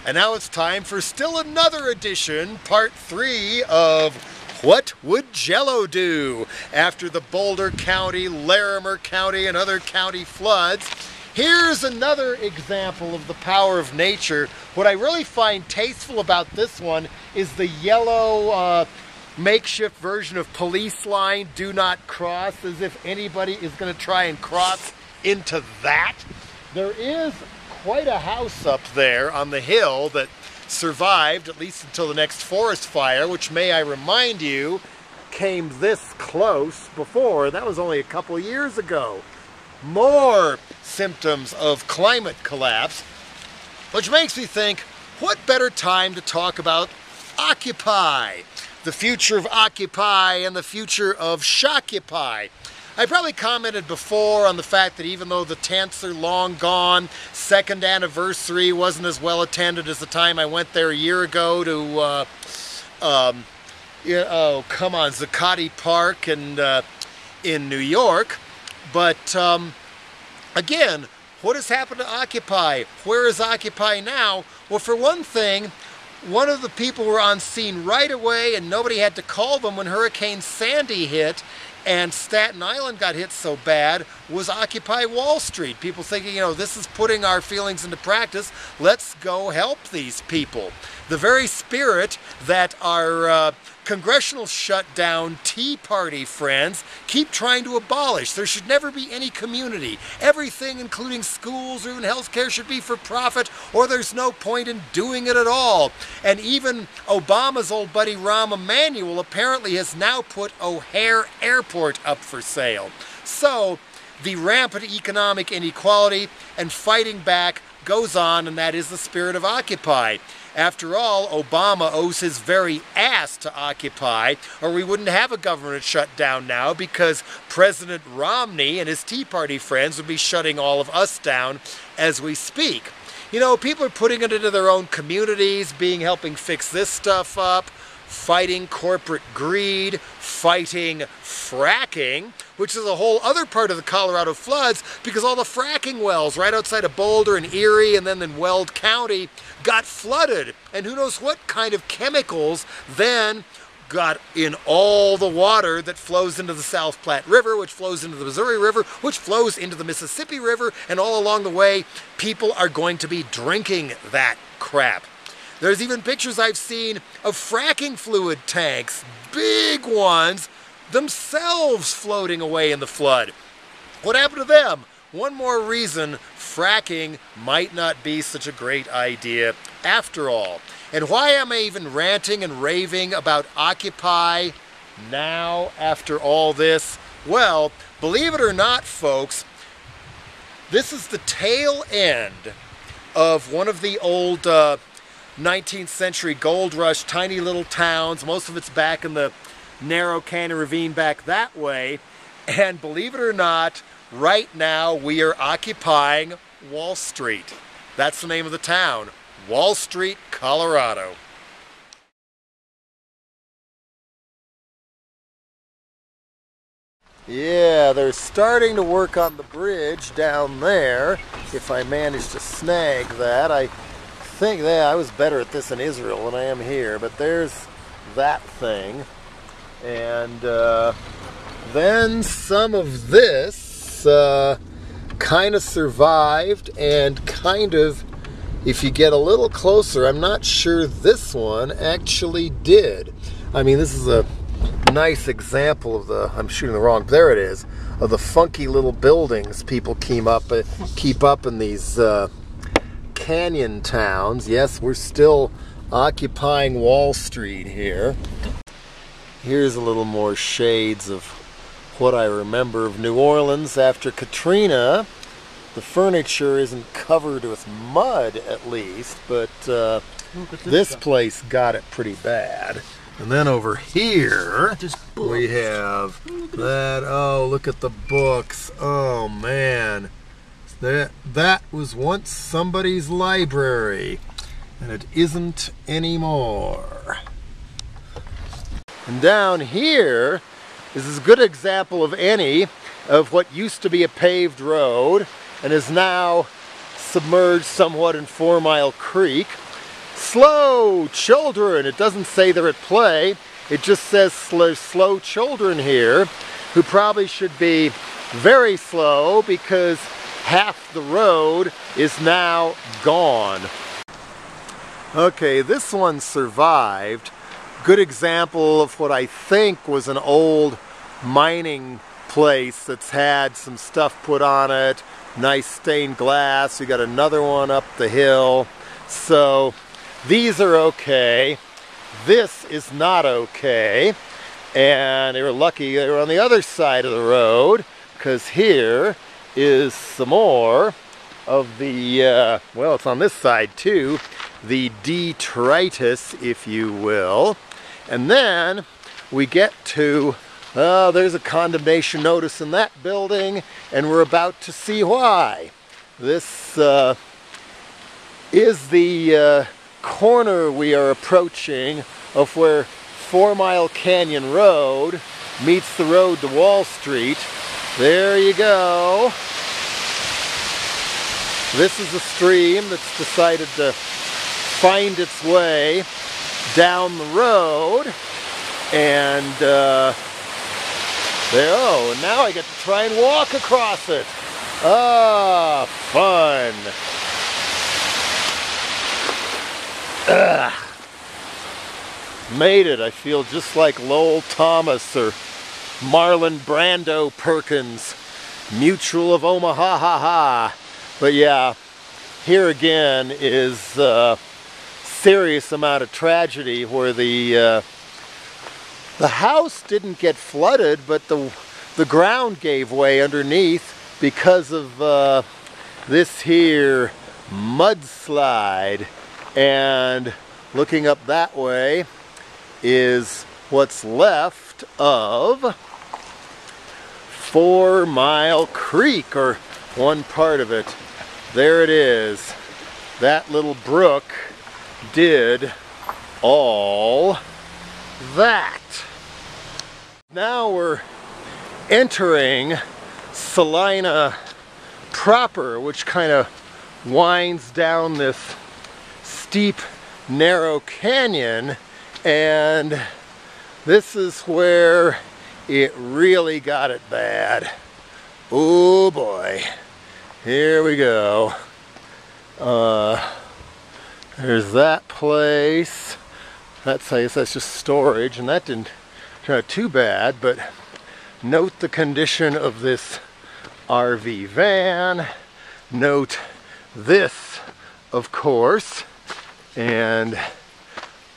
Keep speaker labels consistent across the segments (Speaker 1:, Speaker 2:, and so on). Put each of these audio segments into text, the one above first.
Speaker 1: And now it's time for still another edition, part 3 of What Would Jello Do? After the Boulder County, Larimer County, and other county floods, here's another example of the power of nature. What I really find tasteful about this one is the yellow makeshift version of police line, do not cross, as if anybody is going to try and cross into that. There is quite a house up there on the hill that survived at least until the next forest fire, which, may I remind you, came this close before. That was only a couple years ago. More symptoms of climate collapse, which makes me think, what better time to talk about Occupy? The future of Occupy and the future of Shockupy. I probably commented before on the fact that even though the tents are long gone, second anniversary wasn't as well attended as the time I went there a year ago to, Zuccotti Park and in New York. But again, what has happened to Occupy? Where is Occupy now? Well, for one thing, one of the people were on scene right away and nobody had to call them when Hurricane Sandy hit and Staten Island got hit so bad, was Occupy Wall Street. People thinking, this is putting our feelings into practice. Let's go help these people. The very spirit that our congressional shutdown Tea Party friends keep trying to abolish. There should never be any community. Everything, including schools or even healthcare, should be for profit, or there's no point in doing it at all. And even Obama's old buddy Rahm Emanuel apparently has now put O'Hare Airport up for sale. So the rampant economic inequality and fighting back goes on, and that is the spirit of Occupy. After all, Obama owes his very ass to Occupy, or we wouldn't have a government shutdown now, because President Romney and his Tea Party friends would be shutting all of us down as we speak. People are putting it into their own communities, helping fix this stuff up, fighting corporate greed, fighting fracking, which is a whole other part of the Colorado floods, because all the fracking wells right outside of Boulder and Erie and then in Weld County got flooded. And who knows what kind of chemicals then got in all the water that flows into the South Platte River, which flows into the Missouri River, which flows into the Mississippi River, and all along the way, people are going to be drinking that crap. There's even pictures I've seen of fracking fluid tanks, big ones, themselves floating away in the flood. What happened to them? One more reason fracking might not be such a great idea after all. And why am I even ranting and raving about Occupy now after all this? Well, believe it or not, folks, this is the tail end of one of the old 19th century gold rush, tiny little towns. Most of it's back in the narrow canyon ravine back that way. And believe it or not, right now we are occupying Wall Street. That's the name of the town, Wall Street, Colorado. Yeah, they're starting to work on the bridge down there. If I manage to snag that, I think that I was better at this in Israel than I am here, but there's that thing. And then some of this kind of survived, and kind of, if you get a little closer, I'm not sure this one actually did. I mean, this is a nice example of I'm shooting the wrong, there it is, of the funky little buildings people keep up in these canyon towns. Yes, we're still occupying Wall Street here. Here's a little more shades of what I remember of New Orleans after Katrina. The furniture isn't covered with mud, at least, but this place got it pretty bad. And then over here, we have that, oh, look at the books. Oh, man. That was once somebody's library, and it isn't anymore. And down here is as good an example of any of what used to be a paved road and is now submerged somewhat in 4 Mile Creek. slow children. It doesn't say they're at play. It just says slow children here, who probably should be very slow because half the road is now gone. Okay, this one survived. Good example of what I think was an old mining place that's had some stuff put on it. Nice stained glass. We got another one up the hill. So these are okay. This is not okay. And they were lucky they were on the other side of the road, because here is some more of the, well, it's on this side too, the detritus, if you will. And then we get to, there's a condemnation notice in that building, and we're about to see why. This is the corner we are approaching of where 4 Mile Canyon Road meets the road to Wall Street. There you go. This is a stream that's decided to find its way down the road, and there, oh, and now I get to try and walk across it. Ah, fun. Ugh. Made it. I feel just like Lowell Thomas or Marlon Brando Perkins, Mutual of Omaha, ha ha. But yeah, here again is a serious amount of tragedy where the house didn't get flooded, but the ground gave way underneath because of this here mudslide. And looking up that way is what's left of 4 Mile Creek, or one part of it. There it is. That little brook did all that. Now we're entering Salina proper, which kind of winds down this steep, narrow canyon, and this is where it really got it bad. Oh boy. Here we go. There's that place. That's just storage, and that didn't turn out too bad, but note the condition of this RV van. Note this, of course, and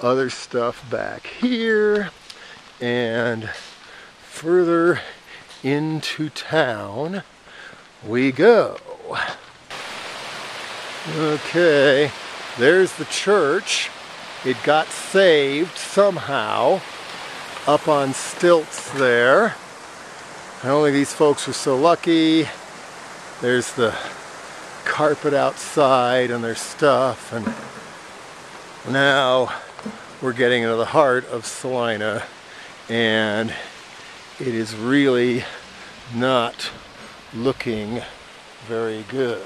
Speaker 1: other stuff back here, and further into town we go. Okay, there's the church. It got saved somehow up on stilts there. I don't think these folks were so lucky. There's the carpet outside and their stuff, and now we're getting into the heart of Salina, and it is really not looking very good.